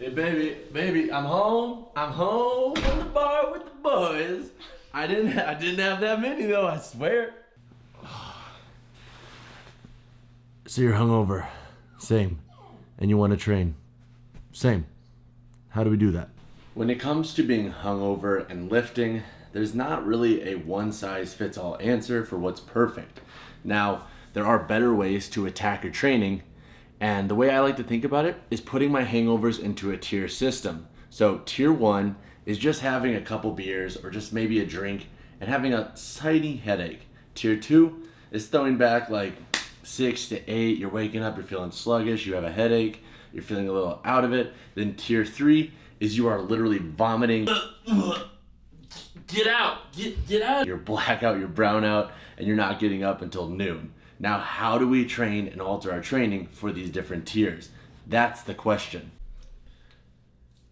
Hey baby, I'm home. I'm home from the bar with the boys. I didn't have that many though, I swear. So you're hungover. Same. And you want to train. Same. How do we do that? When it comes to being hungover and lifting, there's not really a one-size-fits-all answer for what's perfect. Now, there are better ways to attack your training, and the way I like to think about it is putting my hangovers into a tier system. So tier 1 is just having a couple beers or just maybe a drink and having a tiny headache. Tier 2 is throwing back like 6 to 8, you're waking up, you're feeling sluggish, you have a headache, you're feeling a little out of it. Then tier 3 is you are literally vomiting. Get out. You're blackout, you're brown out, and you're not getting up until noon. Now, how do we train and alter our training for these different tiers? That's the question.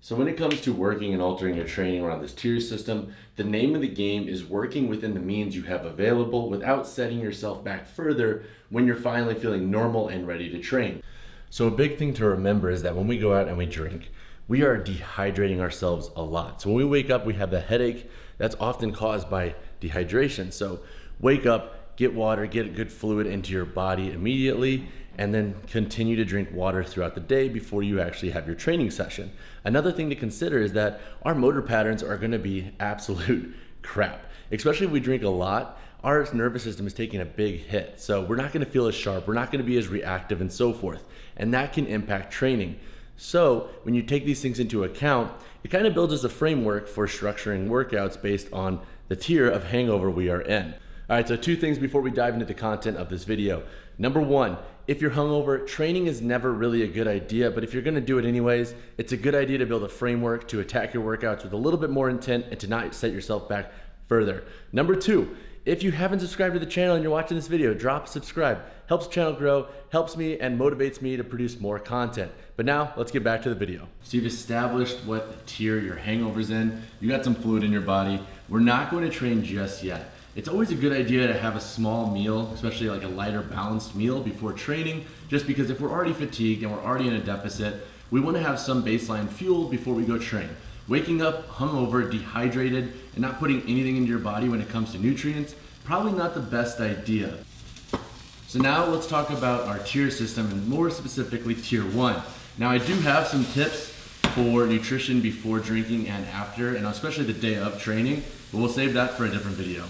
So when it comes to working and altering your training around this tier system, the name of the game is working within the means you have available without setting yourself back further when you're finally feeling normal and ready to train. So a big thing to remember is that when we go out and we drink, we are dehydrating ourselves a lot. So when we wake up, we have the headache. That's often caused by dehydration. So wake up, get water, get good fluid into your body immediately, and then continue to drink water throughout the day before you actually have your training session. Another thing to consider is that our motor patterns are gonna be absolute crap. Especially if we drink a lot, our nervous system is taking a big hit. So we're not gonna feel as sharp, we're not gonna be as reactive and so forth. And that can impact training. So when you take these things into account, it kind of builds us a framework for structuring workouts based on the tier of hangover we are in. All right, so 2 things before we dive into the content of this video. Number 1, if you're hungover, training is never really a good idea, but if you're gonna do it anyways, it's a good idea to build a framework to attack your workouts with a little bit more intent and to not set yourself back further. Number 2, if you haven't subscribed to the channel and you're watching this video, drop subscribe. Helps the channel grow, helps me, and motivates me to produce more content. But now, let's get back to the video. So you've established what tier your hangover's in. You got some fluid in your body. We're not going to train just yet. It's always a good idea to have a small meal, especially like a lighter balanced meal before training, just because if we're already fatigued and we're already in a deficit, we want to have some baseline fuel before we go train. Waking up hungover, dehydrated, and not putting anything into your body when it comes to nutrients, probably not the best idea. So now let's talk about our tier system and more specifically tier 1. Now I do have some tips for nutrition before drinking and after, and especially the day of training, but we'll save that for a different video.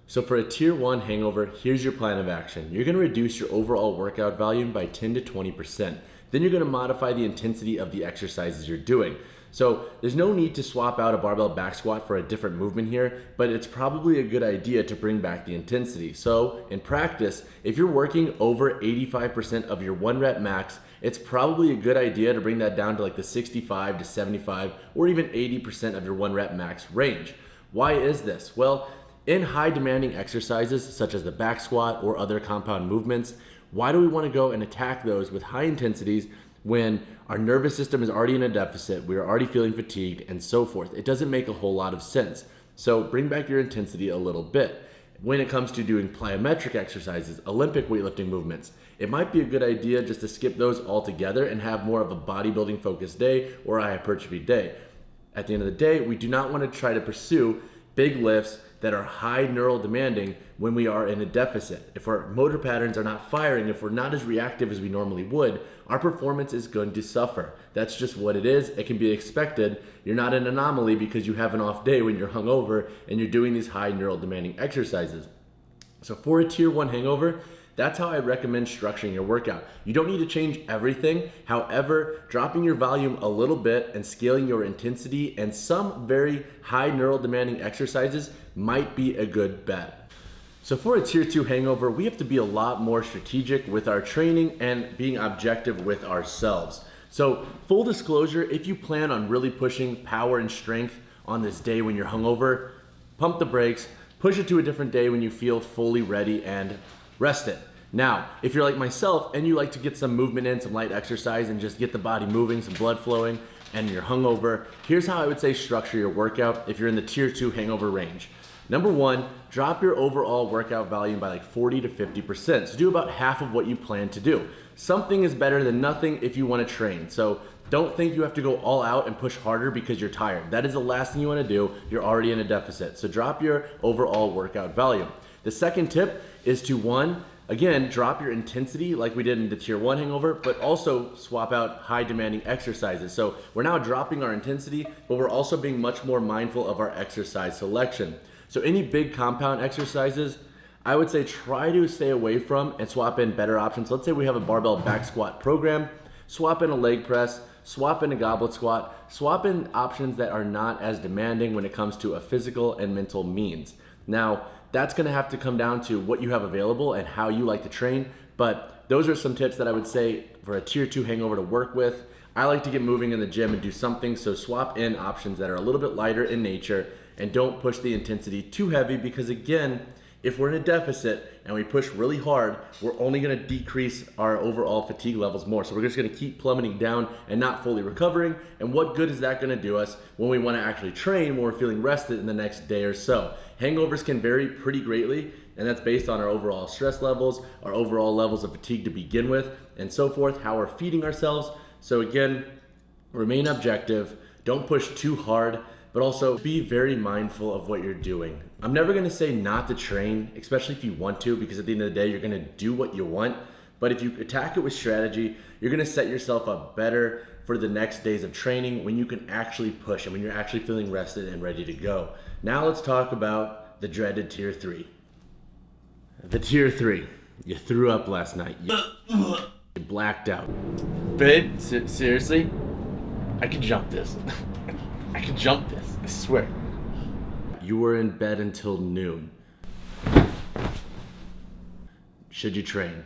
So for a tier 1 hangover, here's your plan of action. You're gonna reduce your overall workout volume by 10 to 20%. Then you're gonna modify the intensity of the exercises you're doing. So there's no need to swap out a barbell back squat for a different movement here, but it's probably a good idea to bring back the intensity. So in practice, if you're working over 85% of your 1 rep max, it's probably a good idea to bring that down to like the 65 to 75 or even 80% of your 1 rep max range. Why is this? Well, in high demanding exercises such as the back squat or other compound movements, why do we want to go and attack those with high intensities when our nervous system is already in a deficit, we're already feeling fatigued, and so forth? It doesn't make a whole lot of sense. So bring back your intensity a little bit. When it comes to doing plyometric exercises, Olympic weightlifting movements, it might be a good idea just to skip those altogether and have more of a bodybuilding focused day or a hypertrophy day. At the end of the day, we do not want to try to pursue big lifts that are high neural demanding when we are in a deficit. If our motor patterns are not firing, if we're not as reactive as we normally would, our performance is going to suffer. That's just what it is. It can be expected. You're not an anomaly because you have an off day when you're hungover and you're doing these high neural demanding exercises. So for a tier 1 hangover, that's how I recommend structuring your workout. You don't need to change everything. However, dropping your volume a little bit and scaling your intensity and some very high neural demanding exercises might be a good bet. So for a tier 2 hangover, we have to be a lot more strategic with our training and being objective with ourselves. So full disclosure, if you plan on really pushing power and strength on this day when you're hungover, pump the brakes, push it to a different day when you feel fully ready and rest it. Now, if you're like myself and you like to get some movement in, some light exercise and just get the body moving, some blood flowing, and you're hungover, here's how I would say structure your workout if you're in the tier 2 hangover range. Number 1, drop your overall workout volume by like 40 to 50%. So do about half of what you plan to do. Something is better than nothing if you want to train. So don't think you have to go all out and push harder because you're tired. That is the last thing you want to do. You're already in a deficit. So drop your overall workout volume. The second tip is to, one, again, drop your intensity like we did in the tier 1 hangover, but also swap out high demanding exercises. So we're now dropping our intensity, but we're also being much more mindful of our exercise selection. So any big compound exercises, I would say try to stay away from and swap in better options. Let's say we have a barbell back squat program, swap in a leg press, swap in a goblet squat, swap in options that are not as demanding when it comes to a physical and mental means. Now, that's gonna have to come down to what you have available and how you like to train, but those are some tips that I would say for a tier 2 hangover to work with. I like to get moving in the gym and do something, so swap in options that are a little bit lighter in nature and don't push the intensity too heavy, because again, if we're in a deficit and we push really hard, we're only gonna decrease our overall fatigue levels more. So we're just gonna keep plummeting down and not fully recovering. And what good is that gonna do us when we wanna actually train, when we're feeling rested in the next day or so? Hangovers can vary pretty greatly, and that's based on our overall stress levels, our overall levels of fatigue to begin with, and so forth, how we're feeding ourselves. So again, remain objective, don't push too hard, but also be very mindful of what you're doing. I'm never gonna say not to train, especially if you want to, because at the end of the day, you're gonna do what you want. But if you attack it with strategy, you're gonna set yourself up better for the next days of training when you can actually push and when you're actually feeling rested and ready to go. Now let's talk about the dreaded tier 3. The tier 3, you threw up last night. You blacked out. Babe, seriously? I can jump this. I can jump this, I swear. You were in bed until noon. Should you train?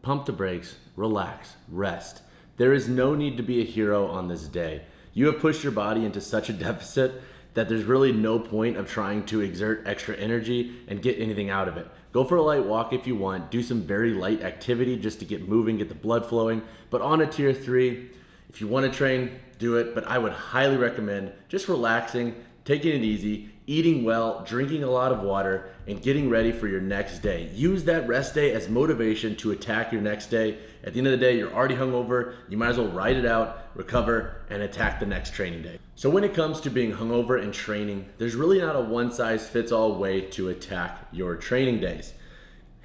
Pump the brakes, relax, rest. There is no need to be a hero on this day. You have pushed your body into such a deficit that there's really no point of trying to exert extra energy and get anything out of it. Go for a light walk if you want, do some very light activity just to get moving, get the blood flowing. But on a tier 3, if you want to train, do it, but I would highly recommend just relaxing, taking it easy, eating well, drinking a lot of water, and getting ready for your next day. Use that rest day as motivation to attack your next day. At the end of the day, you're already hungover. You might as well ride it out, recover, and attack the next training day. So when it comes to being hungover and training, there's really not a one-size-fits-all way to attack your training days.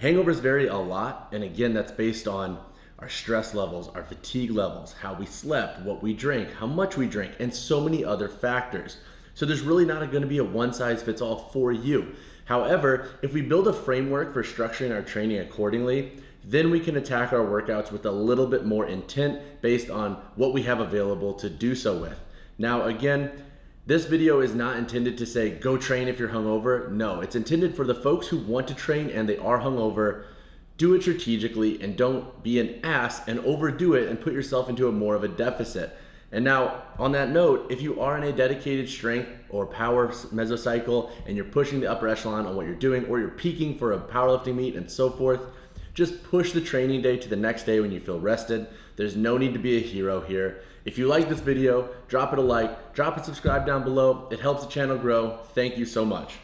Hangovers vary a lot, and again, that's based on our stress levels, our fatigue levels, how we slept, what we drank, how much we drank, and so many other factors. So there's really not going to be a one-size-fits-all for you. However, if we build a framework for structuring our training accordingly, then we can attack our workouts with a little bit more intent based on what we have available to do so with. Now again, this video is not intended to say go train if you're hungover. No, it's intended for the folks who want to train and they are hungover. Do it strategically and don't be an ass and overdo it and put yourself into more of a deficit. And now, on that note, if you are in a dedicated strength or power mesocycle and you're pushing the upper echelon on what you're doing, or you're peaking for a powerlifting meet and so forth, just push the training day to the next day when you feel rested. There's no need to be a hero here. If you like this video, drop it a like, drop a subscribe down below. It helps the channel grow. Thank you so much.